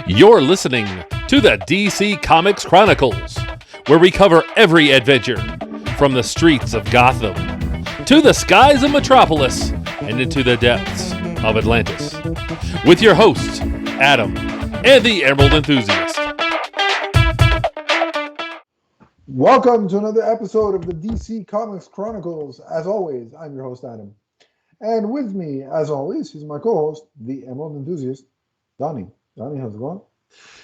You're listening to the DC Comics Chronicles, where we cover every adventure from the streets of Gotham to the skies of Metropolis and into the depths of Atlantis. With your hosts, Adam and the Emerald Enthusiast. Welcome to another episode of the DC Comics Chronicles. As always, I'm your host, Adam. And with me, as always, is my co-host, the Emerald Enthusiast, Donnie. Donnie, how's it going?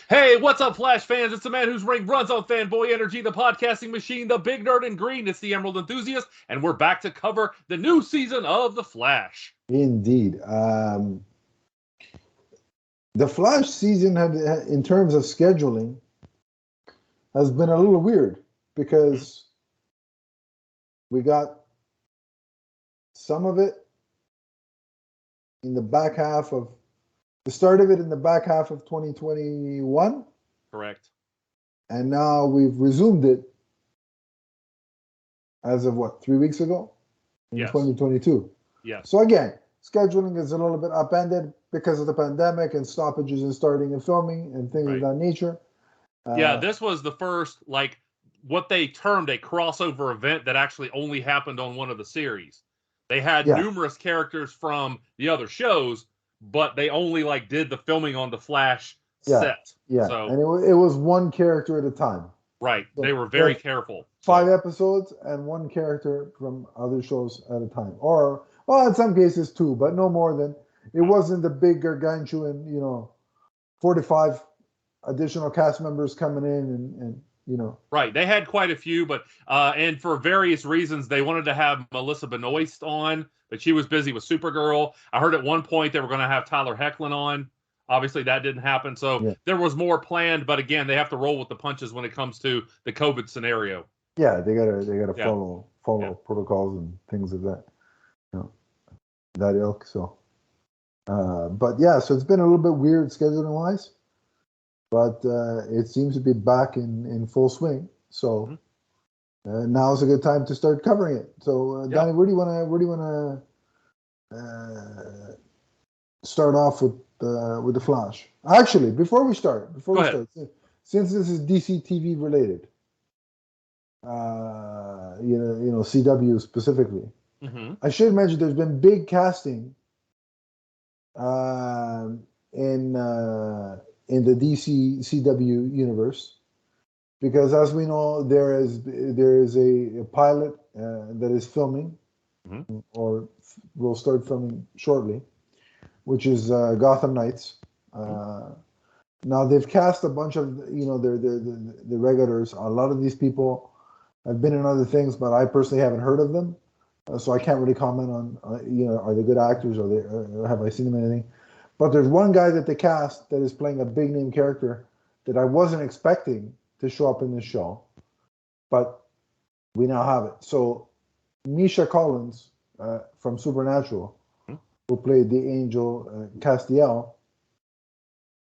Hey, what's up, Flash fans? It's the man whose ring runs on fanboy energy, the podcasting machine, the big nerd in green. It's the Emerald Enthusiast, and we're back to cover the new season of The Flash. Indeed. The Flash season, in terms of scheduling, has been a little weird because we got some of it in the back half of the start of it in the back half of 2021. Correct. And now we've resumed it as of 3 weeks ago? In 2022. Yeah. So again, scheduling is a little bit upended because of the pandemic and stoppages in starting and filming and things of that nature. This was the first, what they termed a crossover event that actually only happened on one of the series. They had numerous characters from the other shows, but they only did the filming on the Flash set. Yeah, so, and it was one character at a time. Right, so they were very careful. 5 episodes and one character from other shows at a time. Or, well, in some cases 2, but no more than, it wasn't the big gargantuan, 45 additional cast members coming in and. Right, they had quite a few, but and for various reasons they wanted to have Melissa Benoist on, but she was busy with Supergirl. I heard at one point they were going to have Tyler Hoechlin on. Obviously that didn't happen, so there was more planned, but again, they have to roll with the punches when it comes to the COVID scenario. Yeah, they gotta follow protocols and things of that that ilk. So but so it's been a little bit weird scheduling wise. But it seems to be back in full swing. So now's a good time to start covering it. So Donnie, where do you want to start off with the Flash? Actually, before we start, since this is DC TV related, CW specifically, I should mention there's been big casting in the DC CW universe, because as we know, there is a pilot that is filming or will start filming shortly, which is Gotham Knights. Now they've cast a bunch of the regulars. A lot of these people have been in other things, but I personally haven't heard of them, so I can't really comment on are they good actors or have I seen them in anything. But there's one guy that they cast that is playing a big name character that I wasn't expecting to show up in this show, but we now have it. So Misha Collins from Supernatural, who played the angel Castiel,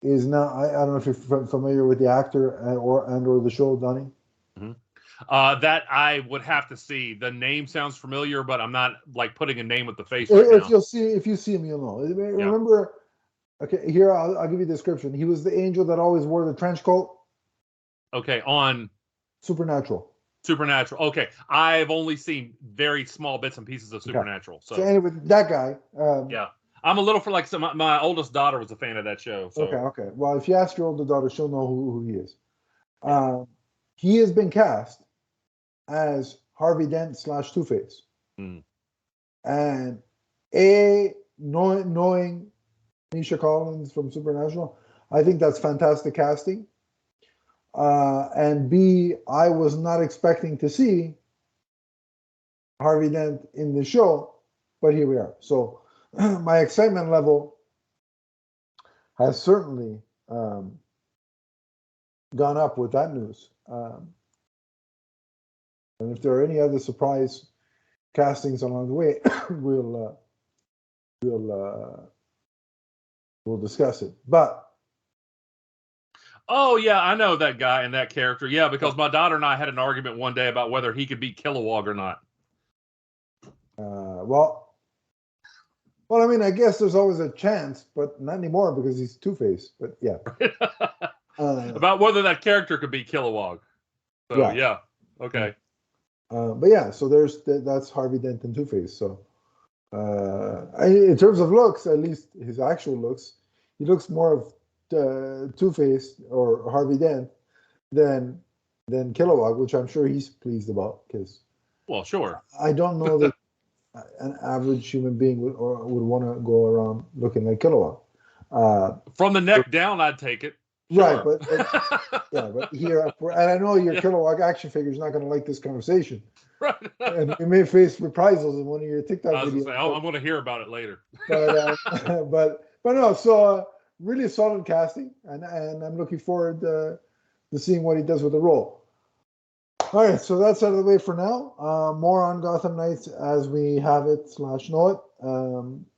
is now. I don't know if you're familiar with the actor or the show, Donnie. That I would have to see. The name sounds familiar, but I'm not putting a name with the face right now. If you see him, you'll know. Remember. Okay, here I'll give you the description. He was the angel that always wore the trench coat. Okay, on Supernatural. Okay, I've only seen very small bits and pieces of Supernatural. So anyway, that guy. I'm a little for my oldest daughter was a fan of that show. So. Okay. Well, if you ask your older daughter, she'll know who he is. He has been cast as Harvey Dent / Two-Face. And knowing Misha Collins from Supernatural, I think that's fantastic casting. And B, I was not expecting to see Harvey Dent in the show, but here we are. So my excitement level has certainly gone up with that news. And if there are any other surprise castings along the way, we'll discuss it. But oh yeah, I know that guy and that character. Yeah, because my daughter and I had an argument one day about whether he could beat Kilowog or not. Well, I mean, I guess there's always a chance, but not anymore because he's Two-Face. But yeah. About whether that character could be Kilowog. So yeah, okay. But yeah, so that's Harvey Dent and Two-Face. So in terms of looks, at least his actual looks, he looks more of Two-Face or Harvey Dent than Kilowog, which I'm sure he's pleased about because. Well, sure. I don't know that an average human being would want to go around looking like Kilowog. From the neck down, I'd take it. Sure. Right, but here, and I know your Kilowog action figure is not going to like this conversation. Right. And you may face reprisals in one of your TikTok videos. I'm going to hear about it later. But no, so really solid casting, and I'm looking forward to seeing what he does with the role. All right, so that's out of the way for now. More on Gotham Knights as we have it / know it.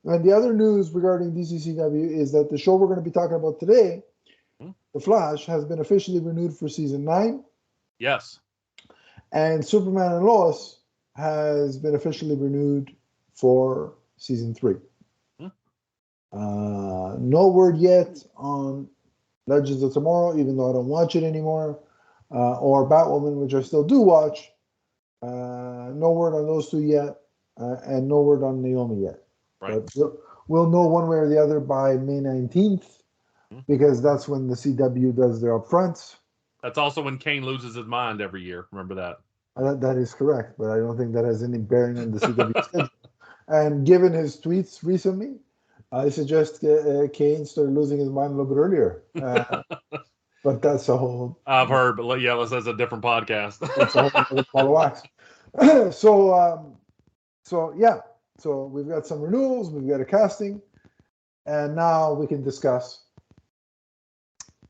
And the other news regarding DCCW is that the show we're going to be talking about today, The Flash, has been officially renewed for season 9. Yes. And Superman and Lois has been officially renewed for season 3. No word yet on Legends of Tomorrow, even though I don't watch it anymore. Or Batwoman, which I still do watch. No word on those two yet, and no word on Naomi yet. Right. But we'll know one way or the other by May 19th, because that's when the CW does their upfronts. That's also when Kane loses his mind every year. Remember that? That is correct, but I don't think that has any bearing on the CW schedule. And given his tweets recently, I suggest Kane started losing his mind a little bit earlier. But that's a whole. I've heard, but yeah, that's a different podcast. That's a whole other ball of wax. So yeah, so we've got some renewals, we've got a casting, and now we can discuss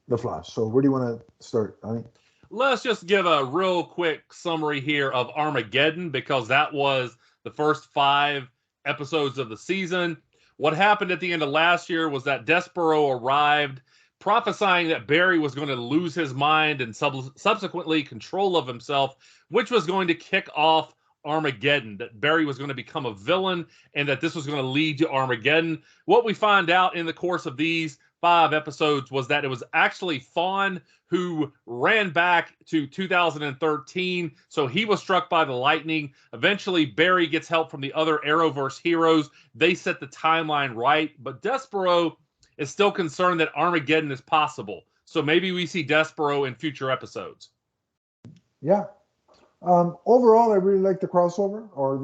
The Flash. So where do you want to start, Donnie? Let's just give a real quick summary here of Armageddon, because that was the first 5 episodes of the season. What happened at the end of last year was that Despero arrived, prophesying that Barry was going to lose his mind and subsequently control of himself, which was going to kick off Armageddon, that Barry was going to become a villain and that this was going to lead to Armageddon. What we find out in the course of these 5 episodes was that it was actually Fawn who ran back to 2013, so he was struck by the lightning. Eventually, Barry gets help from the other Arrowverse heroes. They set the timeline right, but Despero is still concerned that Armageddon is possible. So maybe we see Despero in future episodes. Yeah. Overall, I really like the crossover or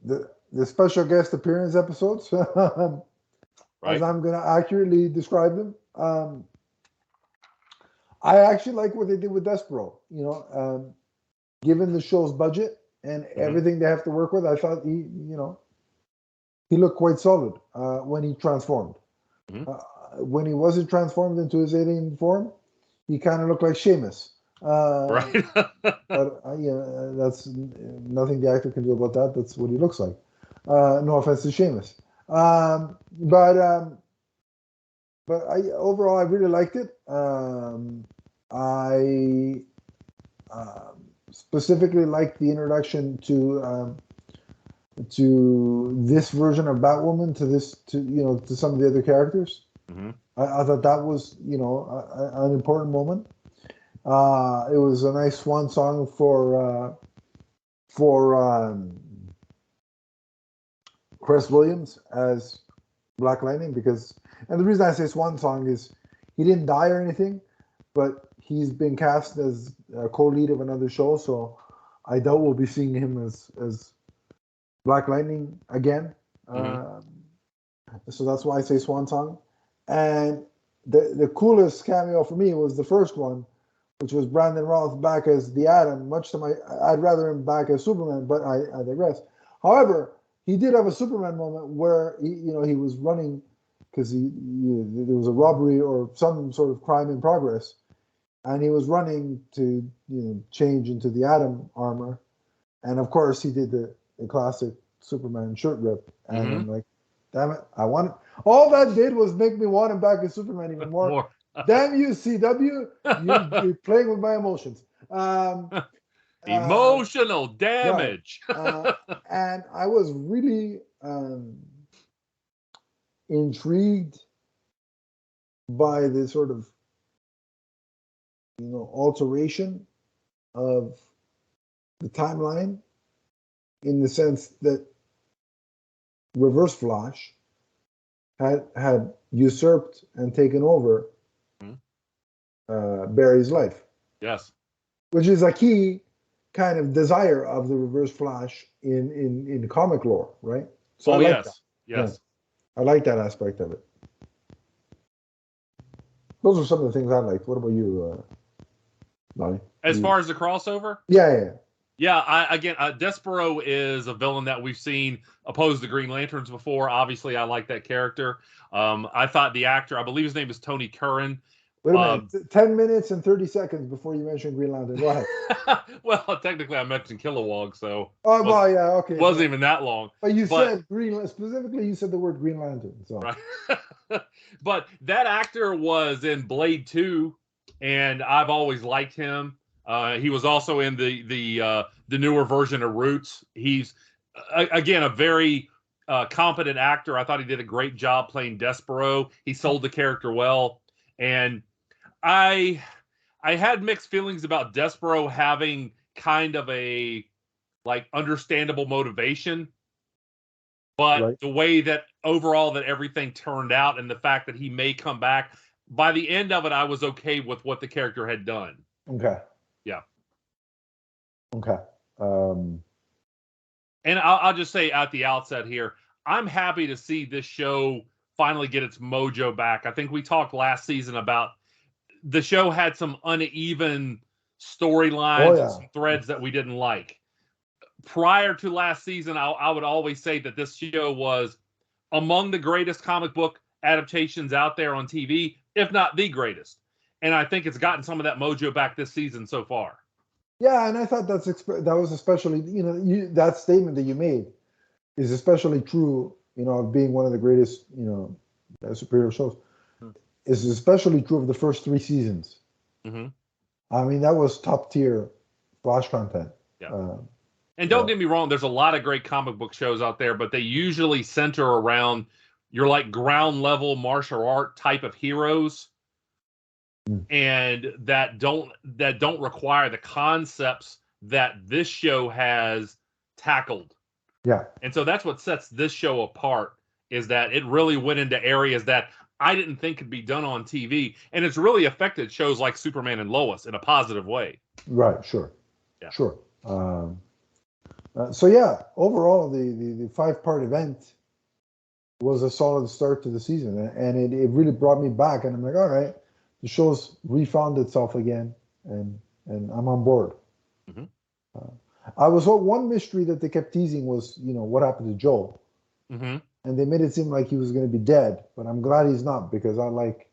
the special guest appearance episodes, right. As I'm going to accurately describe them. I actually like what they did with Despero. Given the show's budget and everything they have to work with, I thought he looked quite solid when he transformed. When he wasn't transformed into his alien form, he kind of looked like Seamus. Right. But that's nothing the actor can do about that. That's what he looks like. No offense to Seamus. But overall, I really liked it. I specifically liked the introduction to this version of Batwoman to some of the other characters. I thought that was an important moment. It was a nice swan song for Chris Williams as Black Lightning, and the reason I say swan song is he didn't die or anything, but he's been cast as a co-lead of another show, so I doubt we'll be seeing him as Black Lightning again. So that's why I say swan song. And the coolest cameo for me was the first one, which was Brandon Routh back as the Atom. I'd rather him back as Superman, but I digress. However, he did have a Superman moment where he was running because there was a robbery or some sort of crime in progress, and he was running to change into the Atom armor, and of course he did the classic Superman shirt rip, and I'm like, damn it, I want it. All that did was make me want him back as Superman even more. Damn you, CW, you're playing with my emotions. Emotional damage. Right. And I was really intrigued by the sort of, alteration of the timeline, in the sense that Reverse Flash had usurped and taken over Barry's life. Yes. Which is a key kind of desire of the Reverse Flash in comic lore, right? So I like that. Yes. Yeah. I like that aspect of it. Those are some of the things I liked. What about you, Donnie? As far as the crossover? Yeah. Yeah, Despero is a villain that we've seen oppose the Green Lanterns before. Obviously, I like that character. I thought the actor, I believe his name is Tony Curran. Wait a minute. 10 minutes and 30 seconds before you mention Green Lantern. Go ahead. Well, technically, I mentioned Kilowog, so... Oh, well, yeah, okay. Wasn't even that long. But said specifically, you said the word Green Lantern. So. Right. But that actor was in Blade 2, and I've always liked him. He was also in the newer version of Roots. He's again a very competent actor. I thought he did a great job playing Despero. He sold the character well, and I had mixed feelings about Despero having kind of a understandable motivation, but the way that overall that everything turned out, and the fact that he may come back, by the end of it, I was okay with what the character had done. Okay. Yeah. Okay. And I'll just say at the outset here, I'm happy to see this show finally get its mojo back. I think we talked last season about the show had some uneven storylines and some threads that we didn't like. Prior to last season, I would always say that this show was among the greatest comic book adaptations out there on TV, if not the greatest. And I think it's gotten some of that mojo back this season so far. Yeah, and I thought that was especially, that statement that you made is especially true, of being one of the greatest, superhero shows. Is especially true of the first 3 seasons. Mm-hmm. I mean, that was top tier Flash content. Yeah. And don't get me wrong, there's a lot of great comic book shows out there, but they usually center around your ground level martial art type of heroes. And that don't require the concepts that this show has tackled. Yeah. And so that's what sets this show apart, is that it really went into areas that I didn't think could be done on TV. And it's really affected shows like Superman and Lois in a positive way. Right. Sure. Yeah. Sure. So yeah, overall, the 5-part event was a solid start to the season, and it really brought me back. And I'm like, all right, the show's refound itself again, and I'm on board. Mm-hmm. I was one mystery that they kept teasing was, what happened to Joel, mm-hmm. and they made it seem like he was going to be dead, but I'm glad he's not, because I like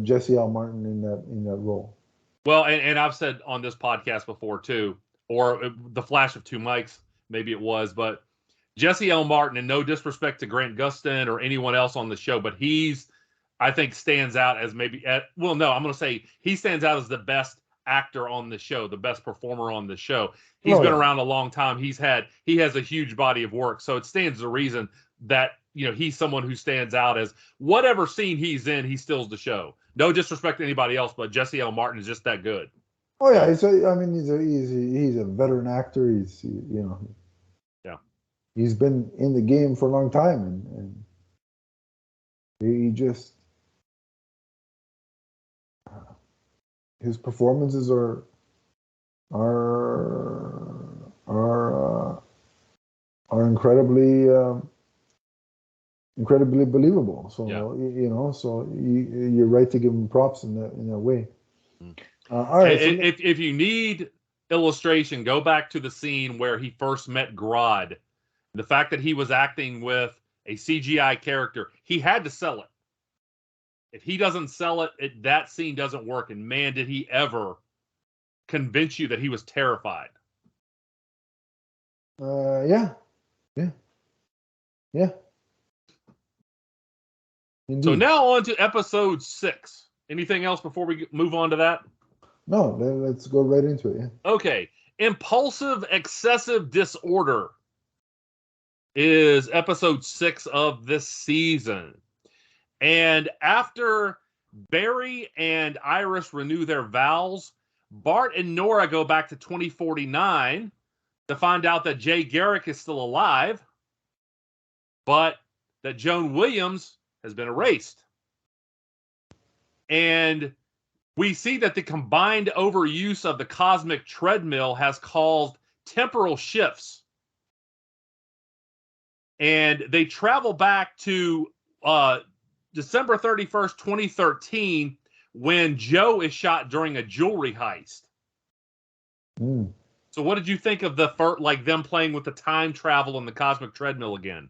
Jesse L. Martin in that role. Well, and I've said on this podcast before too, or the Flash of Two Mics, maybe it was, but Jesse L. Martin, and no disrespect to Grant Gustin or anyone else on the show, but I think stands out as I'm going to say he stands out as the best actor on the show, the best performer on the show. He's been around a long time. He has a huge body of work. So it stands to reason that, he's someone who stands out as whatever scene he's in, he steals the show. No disrespect to anybody else, but Jesse L. Martin is just that good. Oh yeah. He's a veteran actor. Yeah. He's been in the game for a long time, and he just, his performances are incredibly believable. So so you're right to give him props in that way. All right. If you need illustration, go back to the scene where he first met Grodd. The fact that he was acting with a CGI character, he had to sell it. If he doesn't sell it, that scene doesn't work. And man, did he ever convince you that he was terrified. Yeah. Indeed. So now on to episode 6. Anything else before we move on to that? No, let's go right into it. Yeah. Okay. Impulsive Excessive Disorder is episode 6 of this season. And after Barry and Iris renew their vows, Bart and Nora go back to 2049 to find out that Jay Garrick is still alive, but that Joan Williams has been erased. And we see that the combined overuse of the cosmic treadmill has caused temporal shifts. And they travel back to December 31st, 2013, when Joe is shot during a jewelry heist. Mm. So what did you think of them playing with the time travel and the cosmic treadmill again?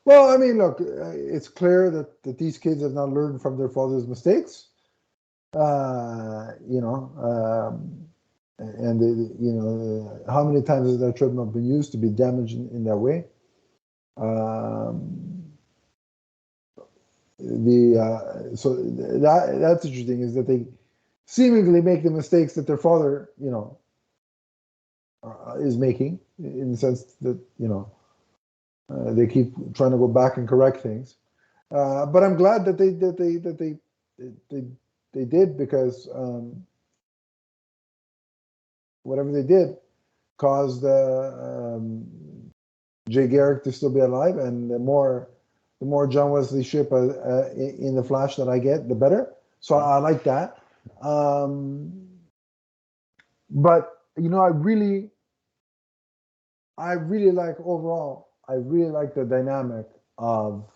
Well, I mean, look, it's clear that these kids have not learned from their father's mistakes. And how many times has that treadmill been used to be damaged in that way? So that's interesting, is that they seemingly make the mistakes that their father, is making, in the sense that they keep trying to go back and correct things. But I'm glad that they did, because whatever they did caused Jay Garrick to still be alive, and the more John Wesley Shipp in the Flash that I get, the better. So I like that. But I really like overall. I really like the dynamic of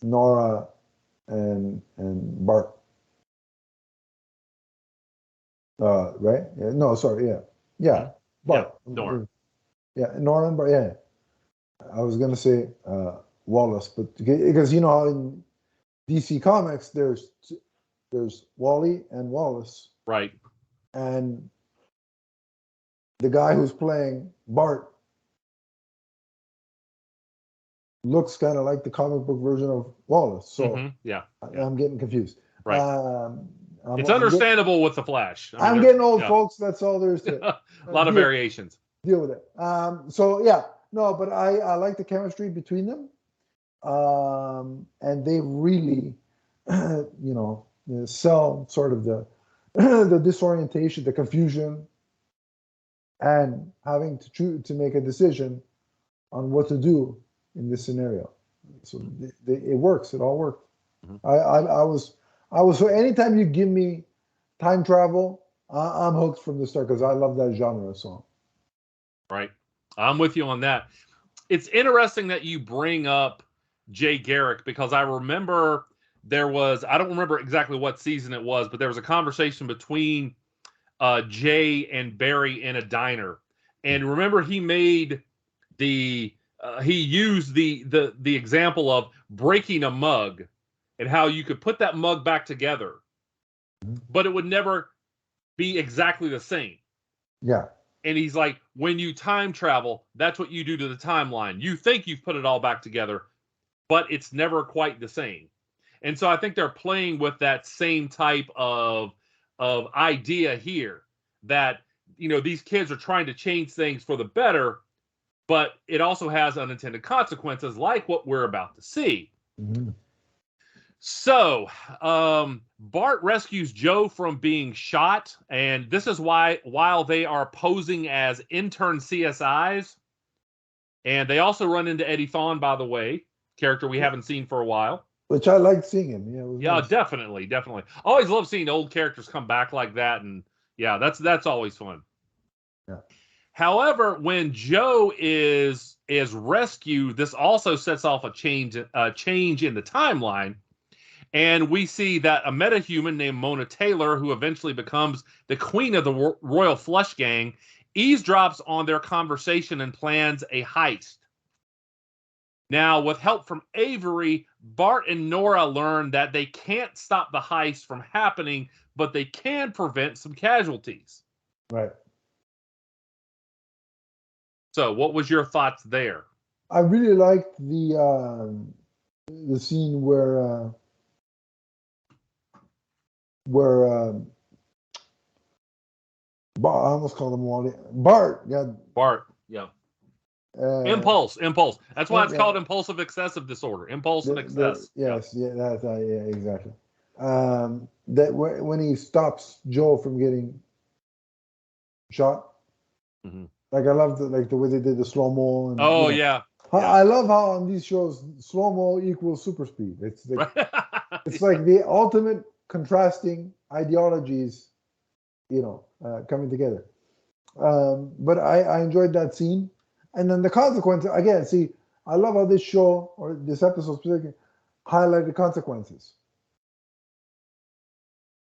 Nora and Bart. Right? Yeah, no, sorry. Yeah. Bart. Yeah, Nora. Yeah, Nora and Bart. Yeah. I was gonna say Wallace, but because how in DC Comics there's Wally and Wallace. Right. And the guy who's playing Bart looks kind of like the comic book version of Wallace. So yeah. I'm getting confused. Right. It's understandable with the Flash. I'm getting old, folks. That's all there is to it. A lot of variations. Deal with it. So yeah, no, but I like the chemistry between them, and they really, sell sort of the the disorientation, the confusion, and having to make a decision on what to do in this scenario. So it works. It all worked. Mm-hmm. I was so anytime you give me time travel, I'm hooked from the start, because I love that genre of song. Right. I'm with you on that. It's interesting that you bring up Jay Garrick, because I remember I don't remember exactly what season it was, but there was a conversation between Jay and Barry in a diner. And remember, he made he used the example of breaking a mug and how you could put that mug back together, but it would never be exactly the same. Yeah. And he's like, when you time travel, that's what you do to the timeline. You think you've put it all back together, but it's never quite the same. And so I think they're playing with that same type of idea here, that these kids are trying to change things for the better, but it also has unintended consequences, like what we're about to see. Mm-hmm. So Bart rescues Joe from being shot, and this is why, while they are posing as intern CSIs, and they also run into Eddie Thawne, by the way, character we haven't seen for a while. Which I liked seeing him. Yeah, nice. Definitely. Always love seeing old characters come back like that, and yeah, that's always fun. Yeah. However, when Joe is rescued, this also sets off a change in the timeline, and we see that a metahuman named Mona Taylor, who eventually becomes the queen of the Royal Flush Gang, eavesdrops on their conversation and plans a heist. Now, with help from Avery, Bart and Nora learn that they can't stop the heist from happening, but they can prevent some casualties. Right. So, what was your thoughts there? I really liked the scene where Bart, I almost called him Wally. Bart, yeah. Bart, yeah. Impulse. That's why it's yeah, called impulsive excessive disorder. Impulse and excess. yes, yeah, exactly. That when he stops Joe from getting shot, Mm-hmm. like I love the way they did the slow mo and Oh yeah. I love how on these shows slow mo equals super speed. It's like the ultimate contrasting ideologies, coming together. But I enjoyed that scene, and then the consequences again. See, I love how this show or this episode specifically highlighted consequences.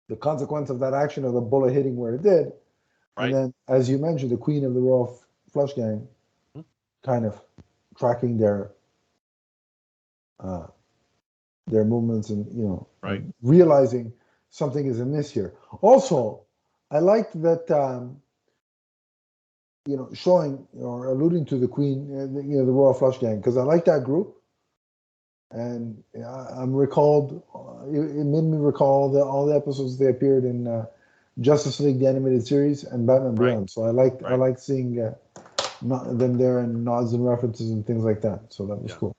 The consequence of that action of the bullet hitting where it did, and then as you mentioned, the Queen of the Royal Flush Gang, kind of tracking their movements and and realizing something is amiss here. Also, I liked that showing or alluding to the Queen, the Royal Flush Gang, because I like that group, and I'm recalled. It made me recall all the episodes they appeared in Justice League the animated series and Batman Beyond. So I liked seeing them there and nods and references and things like that. So that was cool.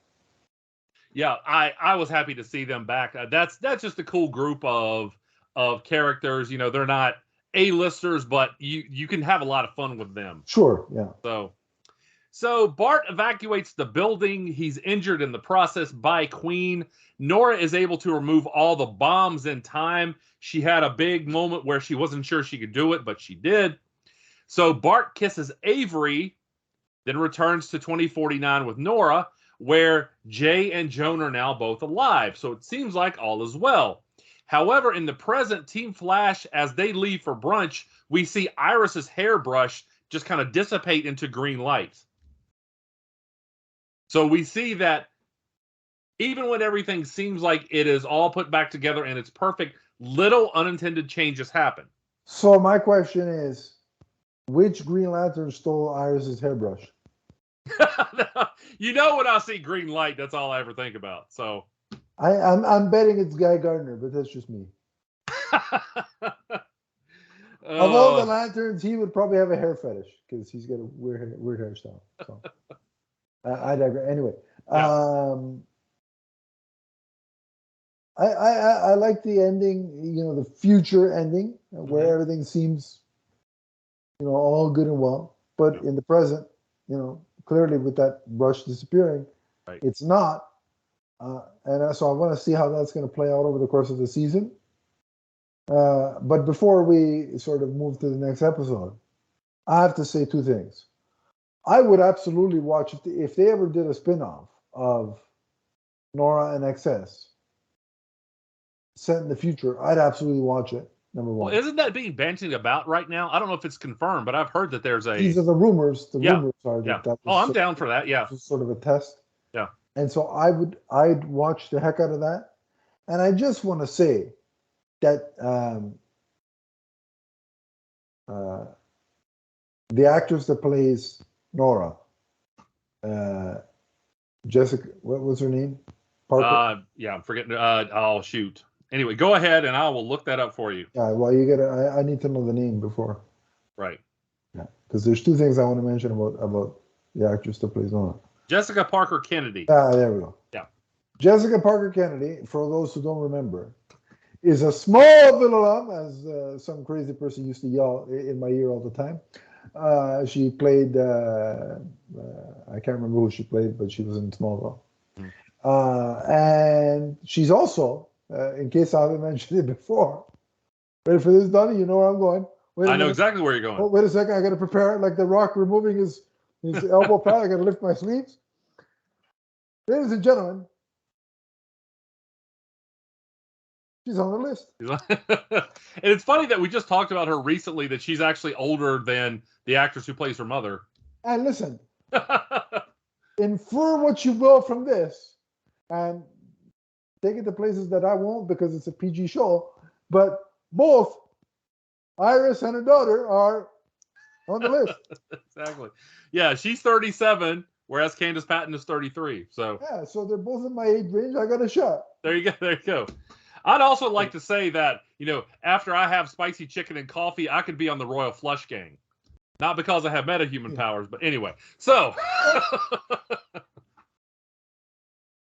Yeah, I was happy to see them back. That's just a cool group of characters. They're not A-listers, but you can have a lot of fun with them. Sure, yeah. So Bart evacuates the building. He's injured in the process by Queen. Nora is able to remove all the bombs in time. She had a big moment where she wasn't sure she could do it, but she did. So Bart kisses Avery, then returns to 2049 with Nora, where Jay and Joan are now both alive. So it seems like all is well. However, in the present, Team Flash, as they leave for brunch, we see Iris's hairbrush just kind of dissipate into green light. So we see that even when everything seems like it is all put back together and it's perfect, little unintended changes happen. So my question is, which Green Lantern stole Iris's hairbrush? When I see green light, that's all I ever think about. So I'm betting it's Guy Gardner, but that's just me. Of all the lanterns, he would probably have a hair fetish because he's got a weird hairstyle. So I digress. Anyway, I like the ending. The future ending where everything seems, all good and well, but in the present, clearly with that brush disappearing, it's not. And so I want to see how that's going to play out over the course of the season. But before we sort of move to the next episode, I have to say two things. I would absolutely watch if they ever did a spin-off of Nora and XS set in the future. I'd absolutely watch it. Number one. Well, isn't that being bandied about right now? I don't know if it's confirmed, but I've heard that there's a. These are the rumors. The rumors are that was I'm down for that. Yeah. Sort of a test. Yeah. And so I'd watch the heck out of that. And I just want to say that the actress that plays Nora, Jessica, what was her name? Parker? I'm forgetting. I'll shoot. Anyway, go ahead and I will look that up for you. Yeah, well, I need to know the name before. Right. Yeah, because there's two things I want to mention about the actress that plays Nora. Jessica Parker Kennedy. There we go. Yeah. Jessica Parker Kennedy, for those who don't remember, is a small villain, as some crazy person used to yell in my ear all the time. She played, I can't remember who she played, but she was in Smallville. And she's also, in case I haven't mentioned it before, ready for this, Donnie? You know where I'm going. I know exactly where you're going. Oh, wait a second. I got to prepare it like The Rock removing his elbow pad. I got to lift my sleeves. Ladies and gentlemen, she's on the list. And it's funny that we just talked about her recently, that she's actually older than the actress who plays her mother. And listen, infer what you will from this, and take it to places that I won't because it's a PG show, but both Iris and her daughter are on the list. Exactly. Yeah, she's 37, whereas Candace Patton is 33. So yeah, so they're both in my age range. I got a shot. There you go. I'd also like to say that, after I have spicy chicken and coffee, I could be on the Royal Flush Gang. Not because I have metahuman powers, but anyway. So,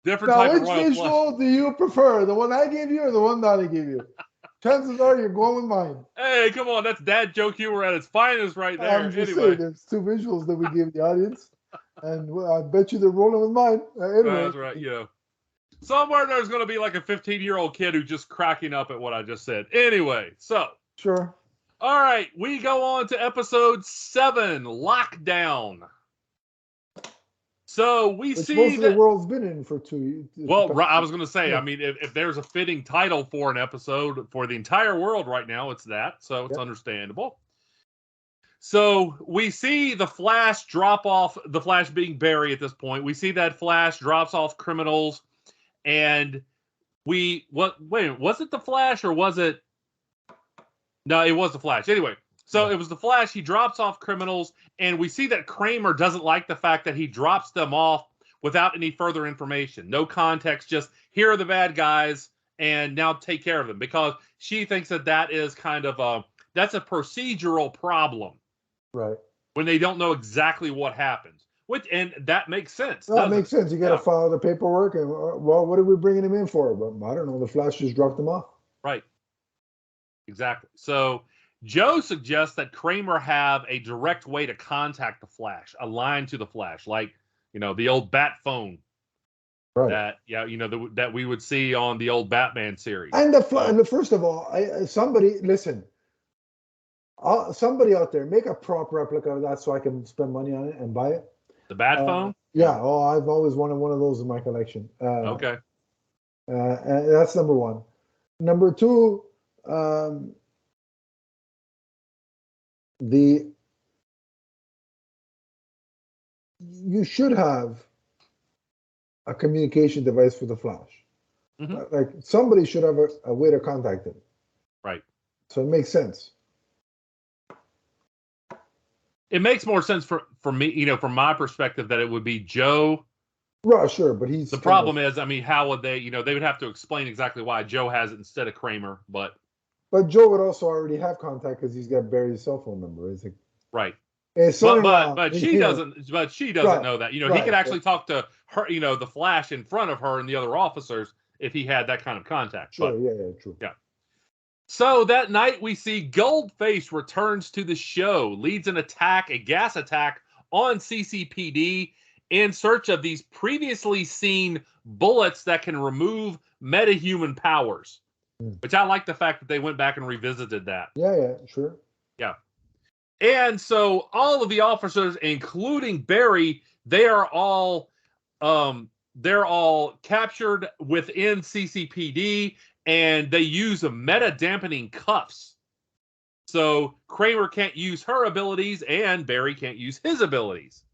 different Now, type of which royal visual do you prefer? The one I gave you or the one Donnie gave you? Chances are you're going with mine. Hey, come on. That's dad joke humor at its finest right there. I'm just Anyway. saying, there's two visuals that we gave the audience, and I bet you they're rolling with mine. Anyway. That's right, somewhere there's going to be like a 15-year-old kid who's just cracking up at what I just said. Anyway, so. Sure. All right, we go on to episode 7, Lockdown. So we Which see most of that the world's been in for 2 years. Well, I was going to say, Yeah. I mean, if there's a fitting title for an episode for the entire world right now, it's that. So it's understandable. So we see the Flash drop off, the Flash being Barry at this point. We see that Flash drops off criminals, and wait, was it the Flash or was it? No, it was the Flash. Anyway, so it was the Flash. He drops off criminals, and we see that Kramer doesn't like the fact that he drops them off without any further information. No context, just here are the bad guys, and now take care of them. Because she thinks that is kind of that's a procedural problem. Right. When they don't know exactly what happens. And that makes sense. That makes sense. You got to follow the paperwork. And, well, what are we bringing him in for? Well, I don't know. The Flash just dropped him off. Right. Exactly. So Joe suggests that Kramer have a direct way to contact the Flash, a line to the Flash, like, the old bat phone. Right. That, that we would see on the old Batman series. And first of all, somebody out there, make a prop replica of that so I can spend money on it and buy it. The bat phone? Yeah. Oh, I've always wanted one of those in my collection. Okay. And that's number one. Number two, you should have a communication device for the Flash. Mm-hmm. Like somebody should have a way to contact him. Right. So it makes sense. It makes more sense for me, from my perspective, that it would be Joe. Right, sure, but he's... The problem is, I mean, how would they, they would have to explain exactly why Joe has it instead of Kramer, but... But Joe would also already have contact because he's got Barry's cell phone number. Right. But she doesn't know that. He could actually talk to her, the Flash in front of her and the other officers if he had that kind of contact. Sure, but, true. Yeah. So that night we see Goldface returns to the show, leads a gas attack on CCPD in search of these previously seen bullets that can remove metahuman powers. Which I like the fact that they went back and revisited that. Yeah, sure. Yeah. And so all of the officers, including Barry, they're all captured within CCPD, and they use meta dampening cuffs. So Kramer can't use her abilities, and Barry can't use his abilities.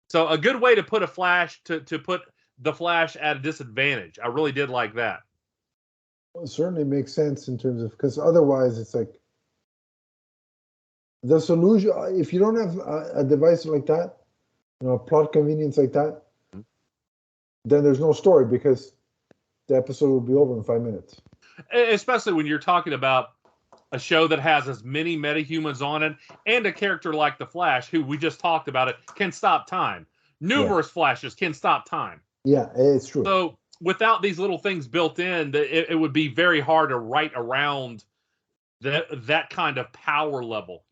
So a good way to put a Flash to put the Flash at a disadvantage. I really did like that. Well, it certainly makes sense in terms of, because otherwise it's like the solution. If you don't have a device like that, a plot convenience like that, then there's no story because the episode will be over in 5 minutes. Especially when you're talking about a show that has as many metahumans on it and a character like the Flash, who we just talked about it, can stop time. Numerous Flashes can stop time. Yeah, it's true. So without these little things built in, it would be very hard to write around that kind of power level.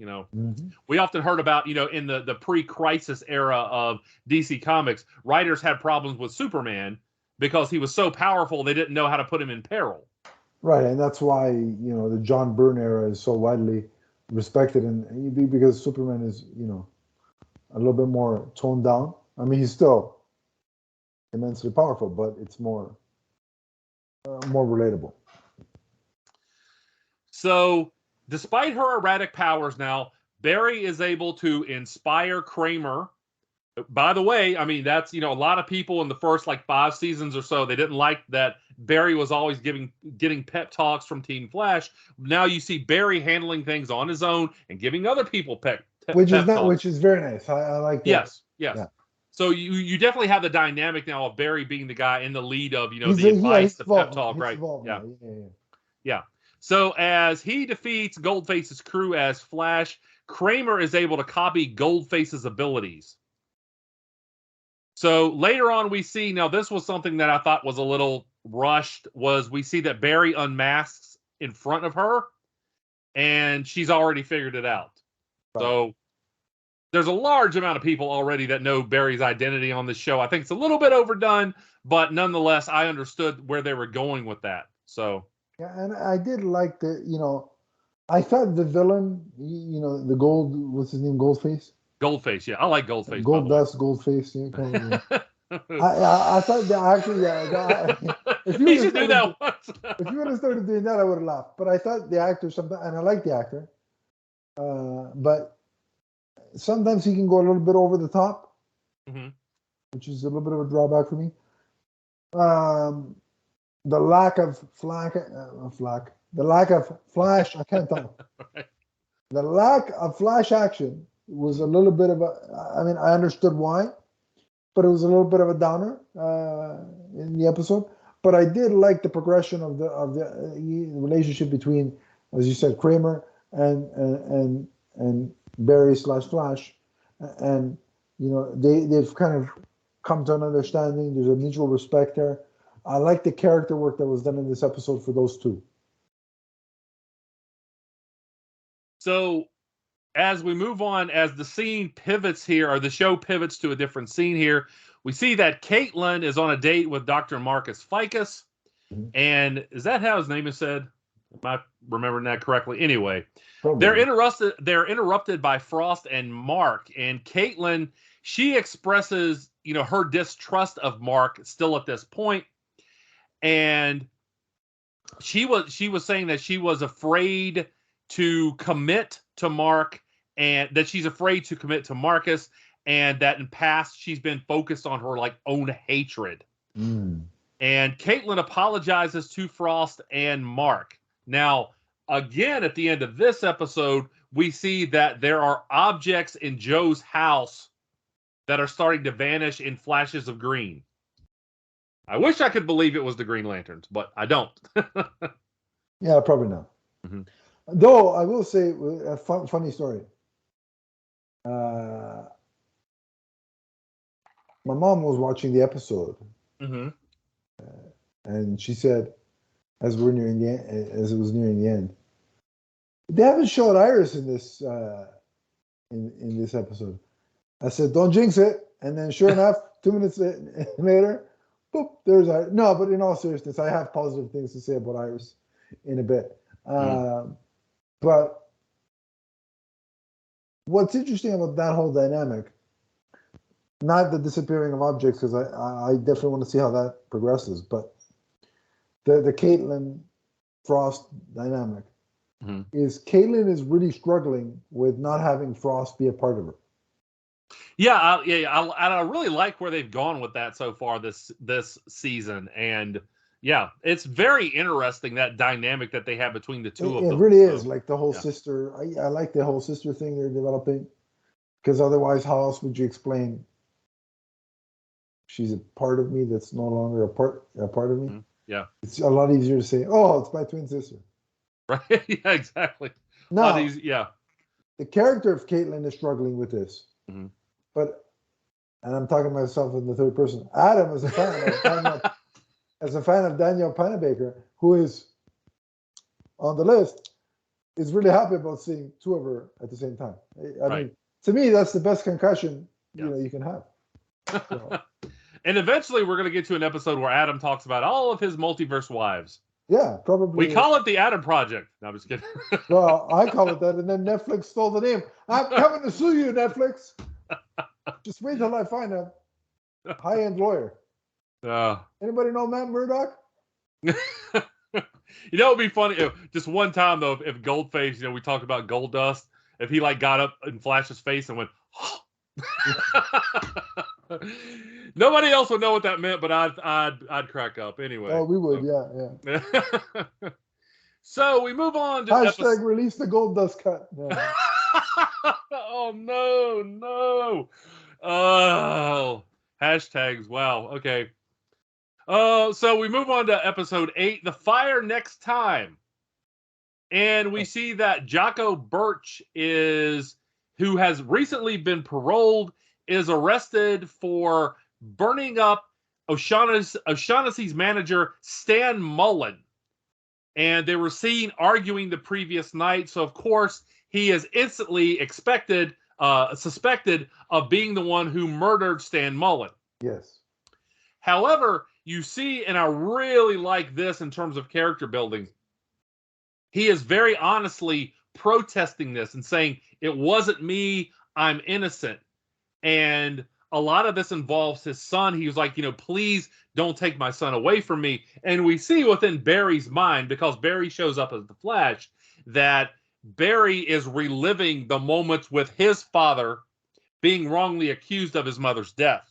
We often heard about, in the pre-crisis era of DC Comics, writers had problems with Superman because he was so powerful they didn't know how to put him in peril. Right, and that's why the John Byrne era is so widely respected, and because Superman is a little bit more toned down. I mean, he's still immensely powerful, but it's more relatable. So, despite her erratic powers now, Barry is able to inspire Kramer. By the way, I mean, that's, a lot of people in the first 5 seasons or so, they didn't like that Barry was always getting pep talks from Team Flash. Now you see Barry handling things on his own and giving other people pep talks. Which is very nice. I like that. Yes. Yeah. So you definitely have the dynamic now of Barry being the guy in the lead of, the advice, the pep talk, right? Yeah. So as he defeats Goldface's crew as Flash, Kramer is able to copy Goldface's abilities. So later on, we see, now this was something that I thought was a little rushed, was we see that Barry unmasks in front of her, and she's already figured it out. Right. So there's a large amount of people already that know Barry's identity on this show. I think it's a little bit overdone, but nonetheless, I understood where they were going with that. So yeah, and I did like I thought the villain, the what's his name, Goldface? Goldface, yeah, I like Goldface. Gold Dust, Goldface. Yeah, I thought the actor, if you should do that once. If you would have started doing that, I would have laughed. But I thought the actor sometimes, and I like the actor, but sometimes he can go a little bit over the top, which is a little bit of a drawback for me. The lack of flash, I can't talk. Right. The lack of flash action was a little bit of I understood why, but it was a little bit of a downer in the episode. But I did like the progression of the relationship between, as you said, Kramer and Barry / Flash, and they've kind of come to an understanding. There's a mutual respect there. I like the character work that was done in this episode for those two. So as we move on, as the scene pivots here, or the show pivots to a different scene here, we see that Caitlin is on a date with Dr. Marcus Ficus. And is that how his name is said? Am I remembering that correctly? Anyway, they're interrupted by Frost and Mark. And Caitlin, she expresses, her distrust of Mark still at this point. And she was saying that she was afraid to commit to Mark, and that she's afraid to commit to Marcus, and that in past she's been focused on her own hatred. And Caitlin apologizes to Frost and Mark. Now, again, at the end of this episode, we see that there are objects in Joe's house that are starting to vanish in flashes of green. I wish I could believe it was the Green Lanterns, but I don't. Yeah, probably not. Though I will say a funny story. My mom was watching the episode, and she said, as it was nearing the end, they haven't showed Iris in this in this episode. I said, don't jinx it. And then, sure enough, 2 minutes later, boop, there's Iris. No, but in all seriousness, I have positive things to say about Iris in a bit. But what's interesting about that whole dynamic, not the disappearing of objects, because I definitely want to see how that progresses, but the Caitlin Frost dynamic is Caitlin is really struggling with not having Frost be a part of her. Yeah, I really like where they've gone with that so far this season, and yeah, it's very interesting, that dynamic that they have between the two of them. It really is, like the whole sister. I like the whole sister thing they're developing, because otherwise, how else would you explain she's a part of me that's no longer a part of me? Yeah, it's a lot easier to say, oh, it's my twin sister. Right? Yeah, exactly. Now, yeah. The character of Caitlin is struggling with this, but, and I'm talking to myself in the third person. Adam is a fan of Danielle Panabaker, who is on the list, is really happy about seeing two of her at the same time. I mean, to me, that's the best concussion you can have. So. And eventually, we're going to get to an episode where Adam talks about all of his multiverse wives. Yeah, probably. We call it the Adam Project. No, I'm just kidding. Well, I call it that, and then Netflix stole the name. I'm coming to sue you, Netflix. Just wait till I find a high-end lawyer. Anybody know Matt Murdock? It'd be funny. Just one time, though, if Goldface, we talked about Gold Dust, if he got up in Flash's face and went, nobody else would know what that meant, but I'd crack up anyway. Oh, we would, yeah. So we move on to hashtag release the Gold Dust cut. Yeah. Oh no. Oh, hashtags. Wow. Okay. So we move on to episode 8, The Fire Next Time. And we see that Jocko Birch is who has recently been paroled, is arrested for burning up O'Shaughnessy's manager, Stan Mullen. And they were seen arguing the previous night. So, of course, he is instantly suspected of being the one who murdered Stan Mullen. Yes. However, you see, and I really like this in terms of character building, he is very honestly protesting this and saying, it wasn't me, I'm innocent. And a lot of this involves his son. He was like, please don't take my son away from me. And we see within Barry's mind, because Barry shows up as the Flash, that Barry is reliving the moments with his father being wrongly accused of his mother's death.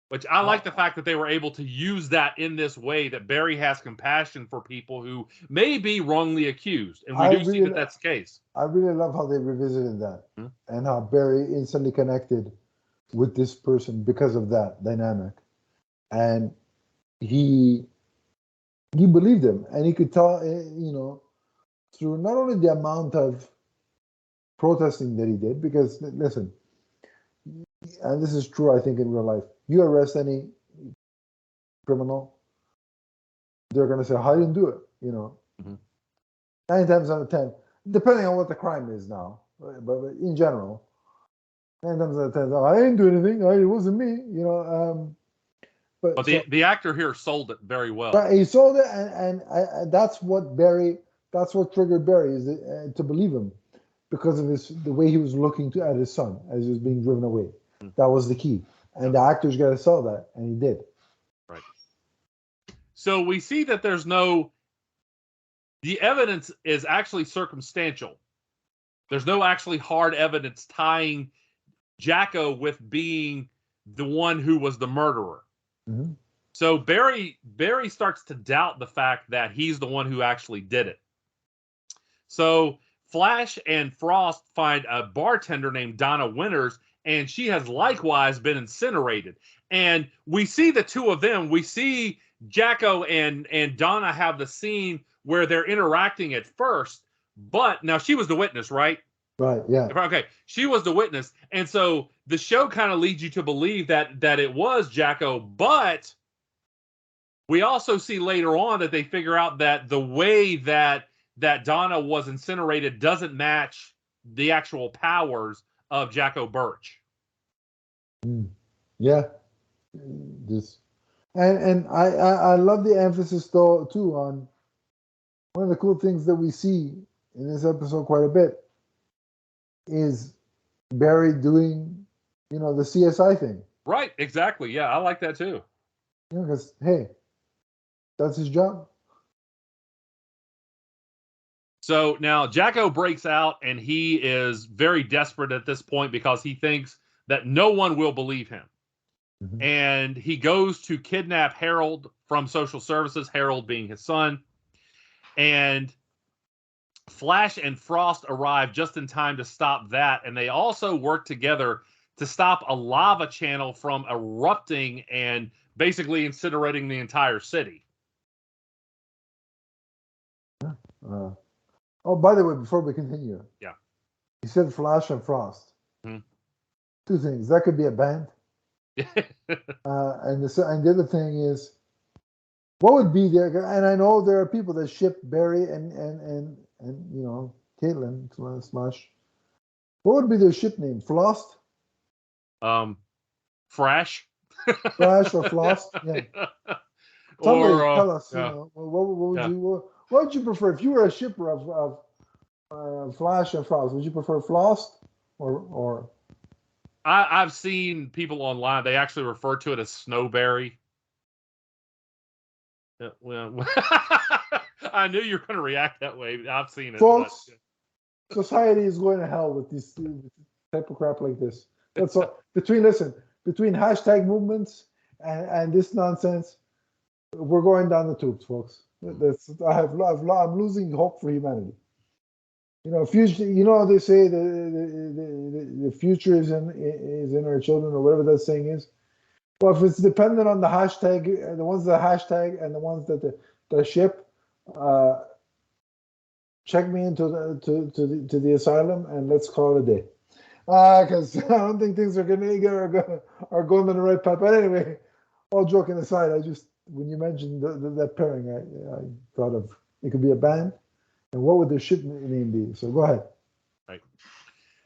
Which I like the fact that they were able to use that in this way, that Barry has compassion for people who may be wrongly accused. And we see that that's the case. I really love how they revisited that and how Barry instantly connected with this person because of that dynamic. And he believed him, and he could tell, through not only the amount of protesting that he did, because listen, and this is true, I think, in real life, you arrest any criminal, they're going to say, how you didn't do it, 9 times out of 10, depending on what the crime is now, but in general, 9 times out of 10, I didn't do anything, it wasn't me, But the actor here sold it very well. But he sold it, and that's what triggered Barry, is to believe him, because of the way he was looking at his son as he was being driven away. That was the key. And the actor's got to sell that, and he did. Right. So we see that the evidence is actually circumstantial. There's no actually hard evidence tying Jacko with being the one who was the murderer. Mm-hmm. So Barry starts to doubt the fact that he's the one who actually did it. So Flash and Frost find a bartender named Donna Winters, and she has likewise been incinerated. And we see the two of them. We see Jacko and Donna have the scene where they're interacting at first, but now she was the witness, right? Right, yeah. Okay, she was the witness. And so the show kind of leads you to believe that it was Jacko, but we also see later on that they figure out that the way that Donna was incinerated doesn't match the actual powers of Jacko Birch. Yeah. And I love the emphasis though too on one of the cool things that we see in this episode quite a bit is Barry doing, the CSI thing. Right, exactly. Yeah, I like that too. Because hey, that's his job. So now Jacko breaks out, and he is very desperate at this point because he thinks that no one will believe him. Mm-hmm. And he goes to kidnap Harold from social services, Harold being his son. And Flash and Frost arrive just in time to stop that. And they also work together to stop a lava channel from erupting and basically incinerating the entire city. Oh, by the way, before we continue. Yeah. You said Flash and Frost. Mm-hmm. 2 things. That could be a band. And the other thing is, what would be there? And I know there are people that ship Barry and Caitlin Smash. What would be their ship name? Flost? Fresh. Fresh or Flost? Yeah. Somebody tell us. Yeah. What would you prefer if you were a shipper of Flash and Frost? Would you prefer Flost or? I've seen people online. They actually refer to it as Snowberry. Well, I knew you were going to react that way. I've seen it. Folks, society is going to hell with this type of crap like this. That's all. Between hashtag movements and this nonsense, we're going down the tubes, folks. I'm losing hope for humanity. Future. They say the future is in our children, or whatever that saying is. Well, if it's dependent on the hashtag, the ones that hashtag and the ones that ship, check me into the asylum and let's call it a day. Because I don't think things are going in the right path. But anyway, all joking aside, when you mentioned that pairing, I thought of it could be a band, and what would their ship name be? So go ahead. Right.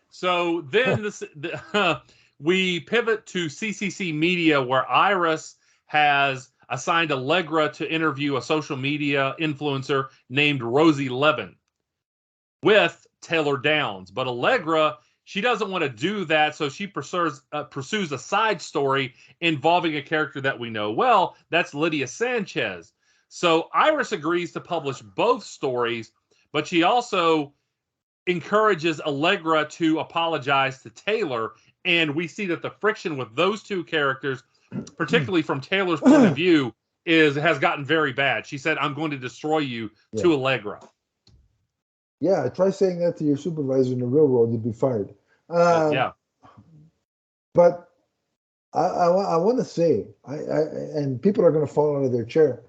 So then we pivot to CCC Media, where Iris has assigned Allegra to interview a social media influencer named Rosie Levin with Taylor Downs. But Allegra, she doesn't want to do that, so she pursues a side story involving a character that we know well. That's Lydia Sanchez. So Iris agrees to publish both stories, but she also encourages Allegra to apologize to Taylor, and we see that the friction with those two characters, particularly from Taylor's point of view, has gotten very bad. She said, "I'm going to destroy you," to Allegra. Yeah, try saying that to your supervisor in the real world, you'd be fired. Yeah. But I want to say, and people are going to fall out of their chair,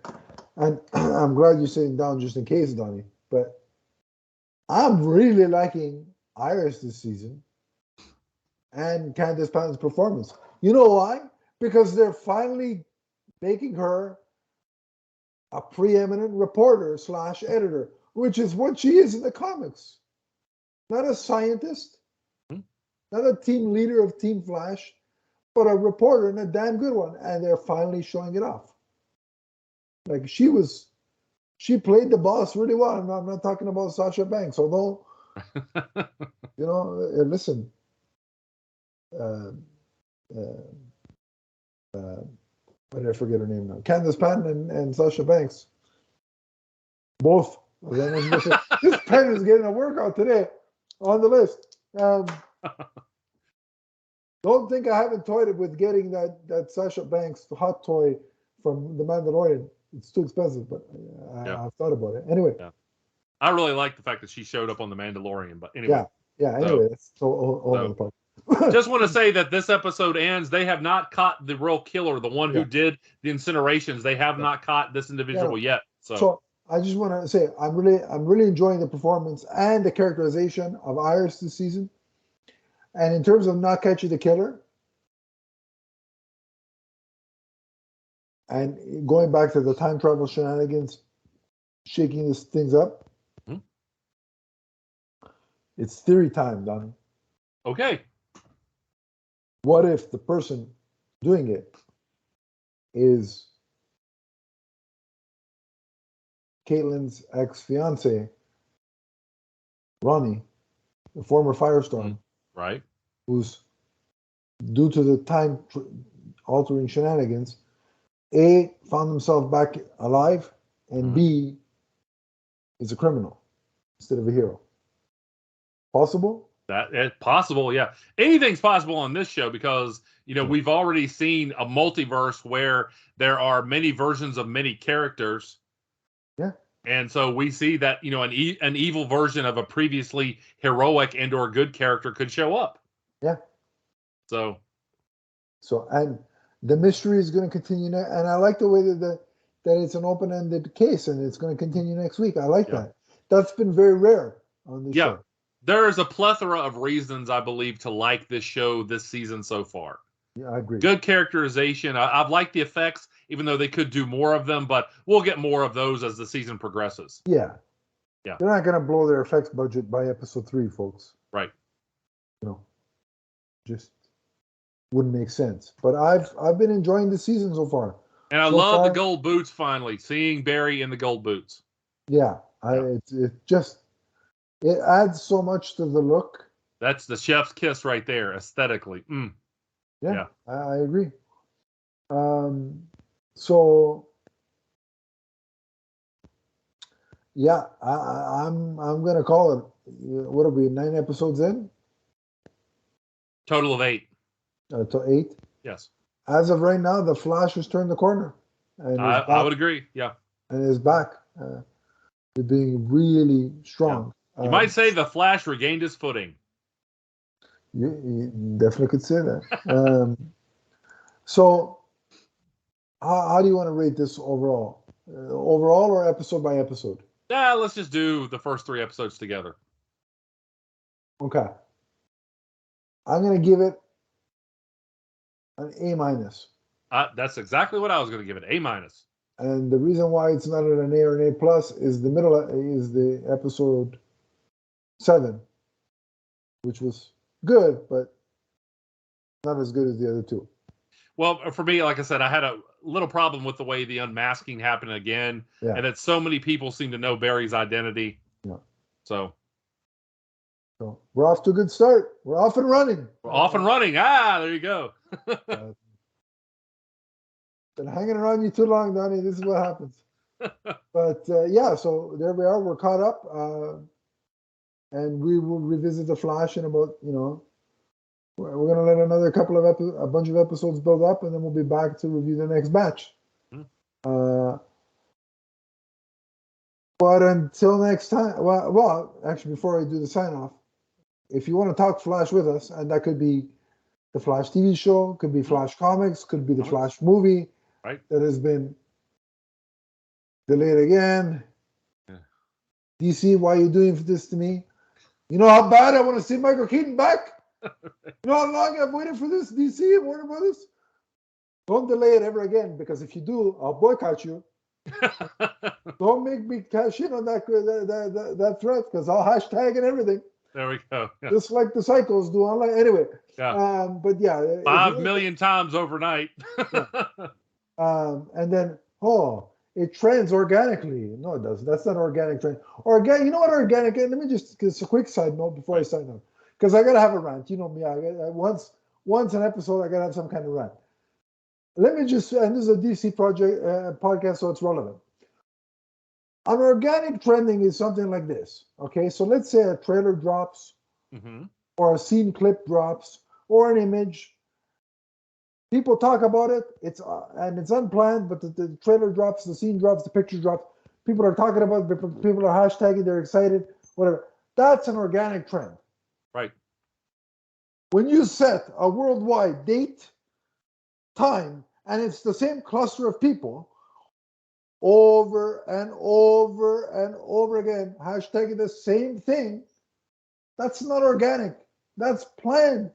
and I'm glad you're sitting down just in case, Donnie, but I'm really liking Iris this season and Candace Patton's performance. You know why? Because they're finally making her a preeminent reporter / editor, which is what she is in the comics. Not a scientist, not a team leader of Team Flash, but a reporter and a damn good one. And they're finally showing it off. Like she played the boss really well. I'm not talking about Sasha Banks, although, listen, why did I forget her name now? Candace Patton and Sasha Banks. Both. This pen is getting a workout today on the list. Don't think I haven't toyed with getting that Sasha Banks hot toy from The Mandalorian. It's too expensive, but I've thought about it. Anyway. Yeah. I really like the fact that she showed up on The Mandalorian, but anyway. Yeah, anyway, that's the part. Just want to say that this episode ends. They have not caught the real killer, the one who did the incinerations. They have not caught this individual yet. So I just want to say I'm really enjoying the performance and the characterization of Iris this season. And in terms of not catching the killer, and going back to the time travel shenanigans, shaking these things up, it's theory time, Donnie. Okay. What if the person doing it is Caitlin's ex-fiance, Ronnie, the former Firestorm, right? Who's, due to the time-altering shenanigans, A, found himself back alive, and B, is a criminal instead of a hero. Possible? It's possible, yeah. Anything's possible on this show because, we've already seen a multiverse where there are many versions of many characters. Yeah. And so we see that, an evil version of a previously heroic and or good character could show up. Yeah. So, and the mystery is going to continue, and I like the way that it's an open-ended case, and it's going to continue next week. I like that. That's been very rare on this show. There is a plethora of reasons, I believe, to like this show this season so far. Yeah, I agree. Good characterization. I've liked the effects, even though they could do more of them, but we'll get more of those as the season progresses. Yeah. They're not going to blow their effects budget by episode 3, folks. Right. Just wouldn't make sense. But I've been enjoying the season so far. And I love the gold boots finally, seeing Barry in the gold boots. Yeah. It adds so much to the look. That's the chef's kiss right there, aesthetically. Yeah. I agree. So yeah, I'm gonna call it. What are we? 9 episodes in? Total of 8. To 8. Yes. As of right now, the Flash has turned the corner. And I would agree. Yeah. And is back. They're being really strong. You might say the Flash regained his footing. You definitely could say that. So, how do you want to rate this overall? Overall or episode by episode? let's just do the first 3 episodes together. Okay. I'm going to give it an A-. That's exactly what I was going to give it, A-. And the reason why it's not an A or an A+ is the episode 7, which was good, but not as good as the other 2. Well, for me, like I said, I had a little problem with the way the unmasking happened again, and that so many people seem to know Barry's identity. Yeah. So we're off to a good start. We're off and running. We're off and running. There you go. Been hanging around you too long, Donnie. This is what happens. But so there we are. We're caught up, and we will revisit the Flash in about we're gonna let a bunch of episodes build up, and then we'll be back to review the next batch. But until next time, well, actually, before I do the sign off, if you want to talk Flash with us, and that could be the Flash TV show, could be Flash Comics, could be the Flash movie that has been delayed again. Yeah. DC, why are you doing this to me? You know how bad I want to see Michael Keaton back? You know how long I've waited for this, DC and Warner Brothers? Don't delay it ever again, because if you do, I'll boycott you. Don't make me cash in on that threat, because I'll hashtag and everything. There we go. Yeah. Just like the cycles do online. Anyway. Yeah. But yeah. 5 million times overnight. And then, it trends organically. No, it doesn't. That's not organic trend. You know what organic is? Let me just a quick side note before I sign up. Because I got to have a rant. You know me. Once an episode, I got to have some kind of rant. Let me just, and this is a DC project podcast, so it's relevant. An organic trending is something like this. Okay, so let's say a trailer drops, or a scene clip drops, or an image. People talk about it. It's unplanned, but the trailer drops, the scene drops, the picture drops. People are talking about it. People are hashtagging. They're excited. Whatever. That's an organic trend. Right. When you set a worldwide date, time, and it's the same cluster of people over and over and over again, hashtagging the same thing, that's not organic. That's planned.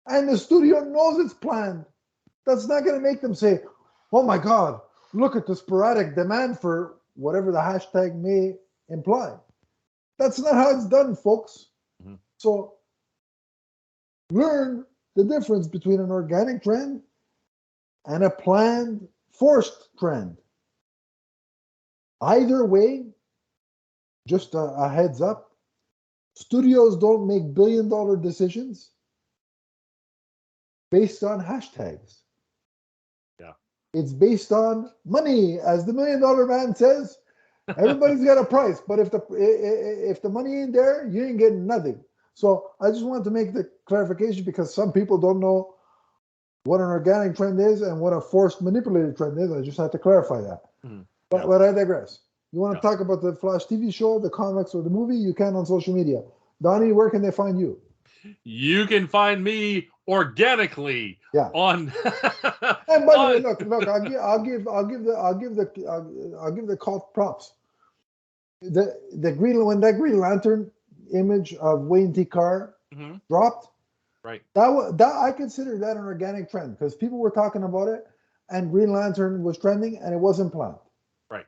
And the studio knows it's planned. That's not going to make them say, oh my God, look at the sporadic demand for whatever the hashtag may imply. That's not how it's done, folks. So learn the difference between an organic trend and a planned, forced trend. Either way, just a heads up, studios don't make billion-dollar decisions based on hashtags. Yeah. It's based on money. As the $1 Million Man says, everybody's got a price, but if the money ain't there, you ain't getting nothing. So I just wanted to make the clarification, because some people don't know what an organic trend is and what a forced manipulated trend is. I just had to clarify that. But I digress. You want to talk about the Flash TV show, the comics, or the movie? You can on social media. Donnie, where can they find you? You can find me organically on. And by the way, look, I'll give the cult props. When that Green Lantern image of Wayne T. Carr dropped, right? That I consider that an organic trend, because people were talking about it, and Green Lantern was trending, and it wasn't planned. Right.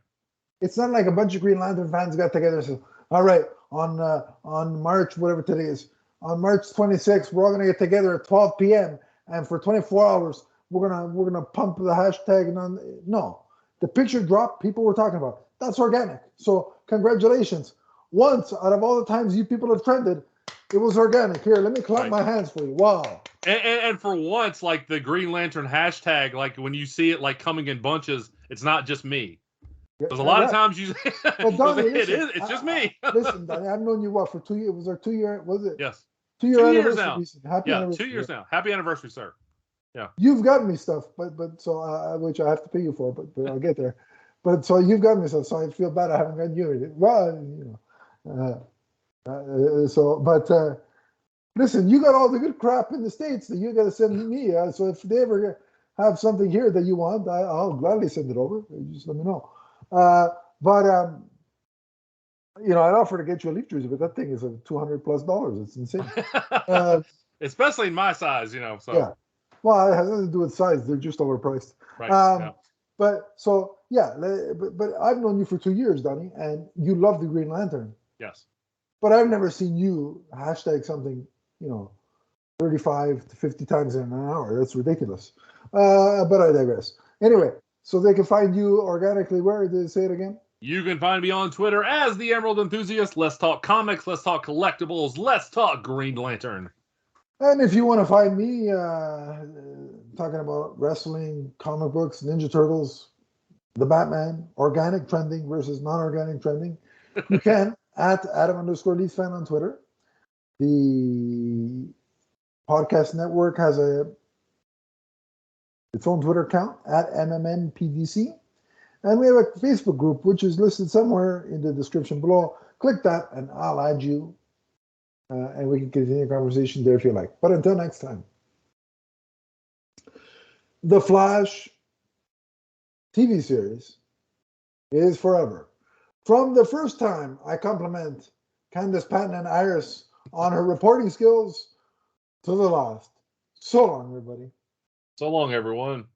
It's not like a bunch of Green Lantern fans got together and said, "All right, on March, whatever today is, on March 26th, we're all gonna get together at 12 p.m. and for 24 hours, we're gonna pump the hashtag." No, the picture dropped. People were talking about. That's organic. So congratulations. Once out of all the times you people have trended, it was organic. Here, let me clap my hands for you. Wow. And for once, like the Green Lantern hashtag, like when you see it like coming in bunches, it's not just me. Because a lot of times you, well, Donnie, it's just me. Listen, Donnie, I've known you for 2 years. Was our 2 year? Was it? Yes. 2 year years anniversary. now. Happy anniversary. 2 years now. Happy anniversary, sir. Yeah. You've got me stuff, but so which I have to pay you for, but I'll get there. But so you've got me stuff, so I feel bad I haven't gotten you anything. Well, listen, you got all the good crap in the States that you got to send me. So if they ever have something here that you want, I'll gladly send it over. You just let me know. I'd offer to get you a Leaf jersey, but that thing is $200+. It's insane. Uh, Especially in my size, So yeah. Well, it has nothing to do with size. They're just overpriced. right. Yeah. But so yeah, but I've known you for 2 years, Donnie, and you love the Green Lantern. Yes. But I've never seen you hashtag something, 35 to 50 times in an hour. That's ridiculous. But I digress. Anyway, so they can find you organically. Where did they say it again? You can find me on Twitter as the Emerald Enthusiast. Let's talk comics. Let's talk collectibles. Let's talk Green Lantern. And if you want to find me talking about wrestling, comic books, Ninja Turtles, the Batman, organic trending versus non-organic trending, you can at Adam_Leafsfan on Twitter. The podcast network has its own Twitter account at MMNPDC. And we have a Facebook group, which is listed somewhere in the description below. Click that and I'll add you. And we can continue the conversation there if you like. But until next time, The Flash TV series is forever. From the first time I compliment Candace Patton and Iris on her reporting skills to the last. So long, everybody. So long, everyone.